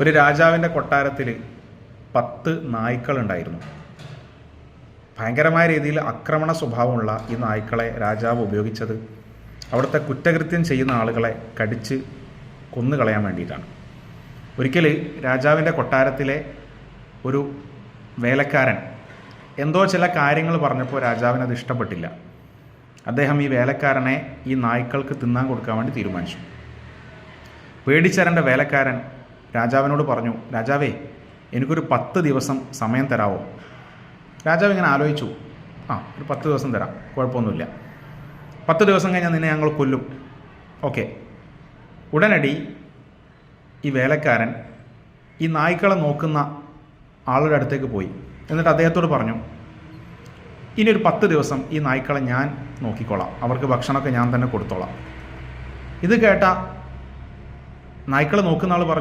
ഒരു രാജാവിൻ്റെ കൊട്ടാരത്തിൽ 10 നായ്ക്കളുണ്ടായിരുന്നു. ഭയങ്കരമായ രീതിയിൽ ആക്രമണ സ്വഭാവമുള്ള ഈ നായ്ക്കളെ രാജാവ് ഉപയോഗിച്ചത് അവിടുത്തെ കുറ്റകൃത്യം ചെയ്യുന്ന ആളുകളെ കടിച്ച് കൊന്നുകളയാൻ വേണ്ടിയിട്ടാണ്. ഒരിക്കൽ രാജാവിൻ്റെ കൊട്ടാരത്തിലെ ഒരു വേലക്കാരൻ എന്തോ ചില കാര്യങ്ങൾ പറഞ്ഞപ്പോൾ രാജാവിനത് ഇഷ്ടപ്പെട്ടില്ല. അദ്ദേഹം ഈ വേലക്കാരനെ ഈ നായ്ക്കൾക്ക് തിന്നാൻ കൊടുക്കാൻ വേണ്ടി തീരുമാനിച്ചു. പേടിച്ചരൻ്റെ വേലക്കാരൻ രാജാവിനോട് പറഞ്ഞു, രാജാവേ, എനിക്കൊരു 10 ദിവസം സമയം തരാമോ? രാജാവ് ഇങ്ങനെ ആലോചിച്ചു. ഒരു 10 ദിവസം തരാം, കുഴപ്പമൊന്നുമില്ല. 10 ദിവസം കഴിഞ്ഞാൽ നിന്നെ ഞങ്ങൾ കൊല്ലും. ഓക്കെ. ഉടനടി ഈ വേലക്കാരൻ ഈ നായ്ക്കളെ നോക്കുന്ന ആളുടെ അടുത്തേക്ക് പോയി. എന്നിട്ട് അദ്ദേഹത്തോട് പറഞ്ഞു, ഇനി ഒരു 10 ദിവസം ഈ നായ്ക്കളെ ഞാൻ നോക്കിക്കോളാം, അവർക്ക് ഭക്ഷണമൊക്കെ ഞാൻ തന്നെ കൊടുത്തോളാം. ഇത് കേട്ട നായ്ക്കളെ നോക്കുന്ന ആൾ പറഞ്ഞു,